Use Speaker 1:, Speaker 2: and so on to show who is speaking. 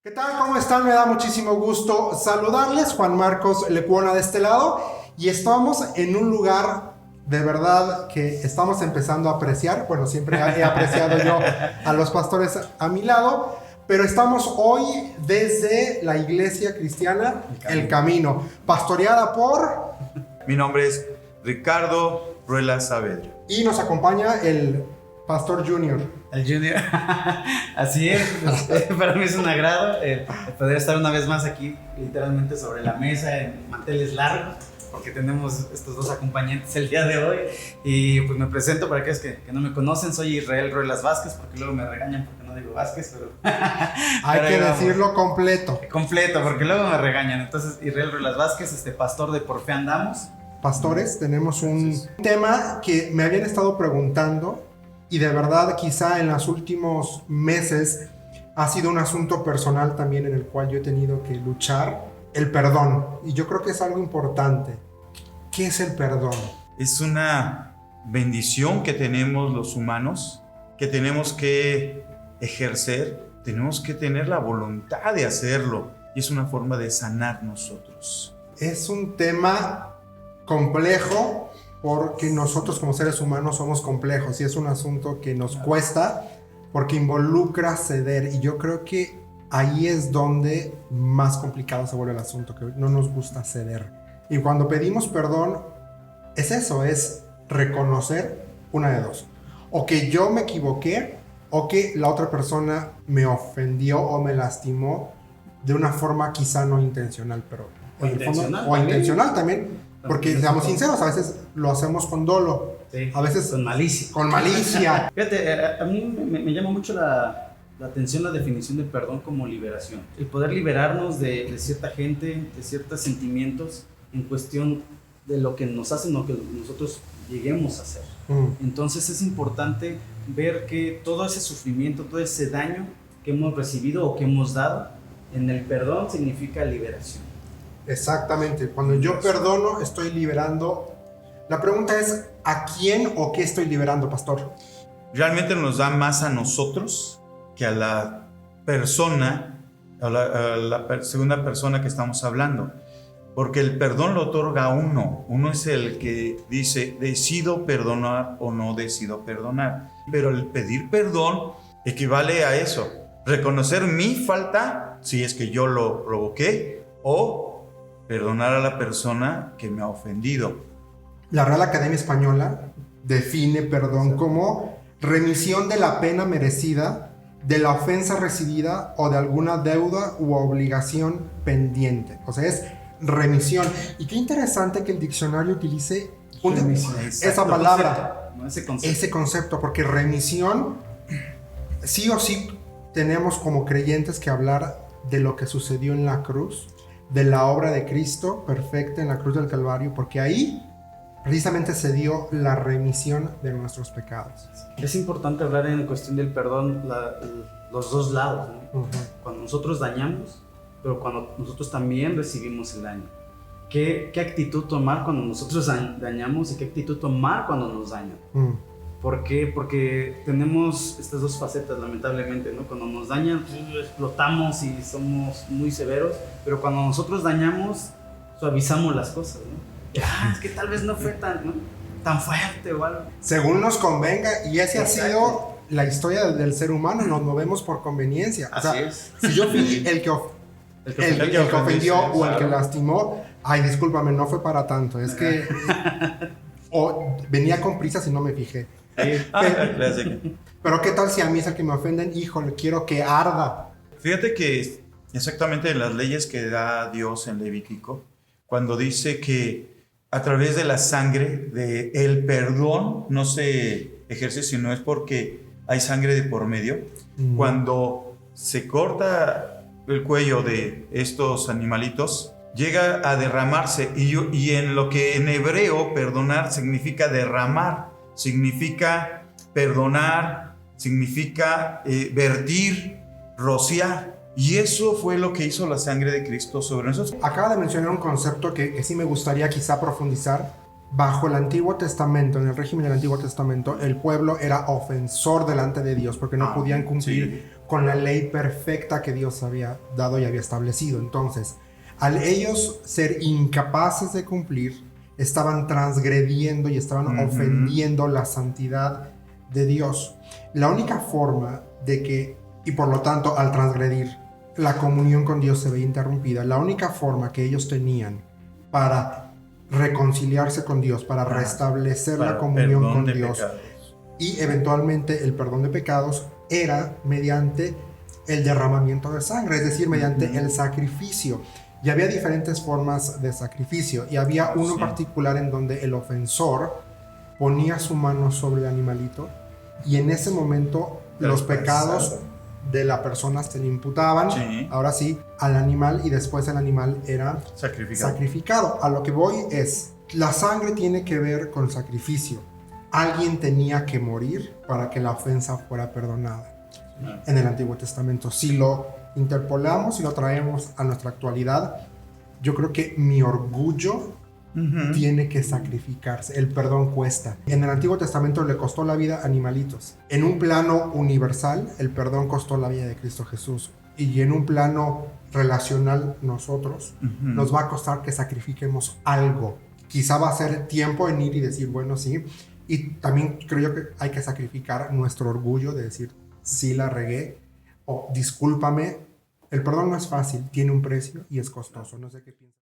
Speaker 1: ¿Qué tal? ¿Cómo están? Me da muchísimo gusto saludarles. Juan Marcos Lecuona de este lado. Y estamos en un lugar de verdad que estamos empezando a apreciar. Bueno, siempre he apreciado yo a los pastores a mi lado. Pero estamos hoy desde la iglesia cristiana El Camino, pastoreada por...
Speaker 2: Mi nombre es Ricardo Ruela Saavedra.
Speaker 1: Y nos acompaña el Pastor Junior.
Speaker 3: El Junior. Así es, para mí es un agrado poder estar una vez más aquí, literalmente sobre la mesa, en manteles largos, porque tenemos estos dos acompañantes el día de hoy. Y pues me presento para aquellos que no me conocen, soy Israel Ruelas Vázquez, porque luego me regañan porque no digo Vázquez, pero...
Speaker 1: Hay que decirlo completo.
Speaker 3: Completo, porque luego me regañan. Entonces, Israel Ruelas Vázquez, pastor de Por Fe Andamos.
Speaker 1: Pastores, tenemos un tema que me habían estado preguntando. Y de verdad, quizá en los últimos meses ha sido un asunto personal también en el cual yo he tenido que luchar, el perdón. Y yo creo que es algo importante. ¿Qué es el perdón?
Speaker 2: Es una bendición que tenemos los humanos, que tenemos que ejercer, tenemos que tener la voluntad de hacerlo. Y es una forma de sanar nosotros.
Speaker 1: Es un tema complejo, porque nosotros como seres humanos somos complejos y es un asunto que nos cuesta porque involucra ceder, y yo creo que ahí es donde más complicado se vuelve el asunto, que no nos gusta ceder. Y cuando pedimos perdón es eso, es reconocer una de dos: o que yo me equivoqué, o que la otra persona me ofendió o me lastimó de una forma quizá no intencional, pero intencional también. Porque, seamos sinceros, a veces lo hacemos con dolo.
Speaker 3: Sí,
Speaker 1: a veces
Speaker 3: con malicia.
Speaker 1: Con malicia.
Speaker 3: Fíjate, a mí me llama mucho la atención la definición de perdón como liberación. El poder liberarnos de cierta gente, de ciertos sentimientos en cuestión de lo que nos hacen o que nosotros lleguemos a hacer. Entonces es importante ver que todo ese sufrimiento, todo ese daño que hemos recibido o que hemos dado, en el perdón significa liberación.
Speaker 1: Exactamente, cuando yo perdono estoy liberando. La pregunta es, ¿a quién o qué estoy liberando, pastor?
Speaker 2: Realmente nos da más a nosotros que a la persona, a la segunda persona que estamos hablando. Porque el perdón lo otorga uno. Uno es el que dice, decido perdonar o no decido perdonar. Pero el pedir perdón equivale a eso. Reconocer mi falta, si es que yo lo provoqué, o perdonar a la persona que me ha ofendido.
Speaker 1: La Real Academia Española define perdón como remisión de la pena merecida, de la ofensa recibida o de alguna deuda u obligación pendiente. O sea, es remisión. Y qué interesante que el diccionario utilice esa palabra, ese concepto, porque remisión, sí o sí tenemos como creyentes que hablar de lo que sucedió en la cruz, de la obra de Cristo perfecta en la cruz del Calvario, porque ahí precisamente se dio la remisión de nuestros pecados.
Speaker 3: Es importante hablar en cuestión del perdón los dos lados, ¿no? Cuando nosotros dañamos, pero cuando nosotros también recibimos el daño. ¿Qué actitud tomar cuando nosotros dañamos y qué actitud tomar cuando nos dañan? ¿Por qué? Porque tenemos estas dos facetas, lamentablemente, ¿no? Cuando nos dañan, explotamos y somos muy severos, pero cuando nosotros dañamos, suavizamos las cosas, ¿no? Es que tal vez no fue tan fuerte o algo.
Speaker 1: Según nos convenga, y esa ha sido la historia del ser humano, nos movemos por conveniencia.
Speaker 3: Así es.
Speaker 1: Si yo fui el que ofendió o el que lastimó, ay, discúlpame, no fue para tanto, es que o venía con prisas y no me fijé. Pero qué tal si a mí es el que me ofenden, híjole, quiero que arda.
Speaker 2: Fíjate que exactamente en las leyes que da Dios en Levítico, cuando dice que a través de la sangre, el perdón no se ejerce si no es porque hay sangre de por medio. Cuando se corta el cuello de estos animalitos, llega a derramarse, y en lo que en hebreo perdonar significa derramar, significa perdonar, significa vertir, rociar. Y eso fue lo que hizo la sangre de Cristo sobre nosotros.
Speaker 1: Acaba de mencionar un concepto que sí me gustaría quizá profundizar, bajo el Antiguo Testamento, en el régimen del Antiguo Testamento, el pueblo era ofensor delante de Dios porque no podían cumplir con la ley perfecta que Dios había dado y había establecido. Entonces, al ellos ser incapaces de cumplir, estaban transgrediendo y estaban ofendiendo la santidad de Dios. La única forma de que, y por lo tanto al transgredir, la comunión con Dios se ve interrumpida, la única forma que ellos tenían para reconciliarse con Dios, para restablecer la comunión con Dios y eventualmente el perdón de pecados, era mediante el derramamiento de sangre, es decir, mediante el sacrificio. Y había diferentes formas de sacrificio, y había uno particular en donde el ofensor ponía su mano sobre el animalito, y en ese momento los pecados de la persona se le imputaban, ahora sí, al animal, y después el animal era sacrificado. A lo que voy es, la sangre tiene que ver con sacrificio. Alguien tenía que morir para que la ofensa fuera perdonada. En el Antiguo Testamento, si lo interpolamos y lo traemos a nuestra actualidad, yo creo que mi orgullo tiene que sacrificarse. El perdón cuesta. En el Antiguo Testamento le costó la vida a animalitos. En un plano universal, el perdón costó la vida de Cristo Jesús. Y en un plano relacional, nosotros, nos va a costar que sacrifiquemos algo. Quizá va a ser tiempo en ir y decir, bueno, sí. Y también creo yo que hay que sacrificar nuestro orgullo de decir, sí la regué, o discúlpame. El perdón no es fácil, tiene un precio y es costoso. No sé qué piensas.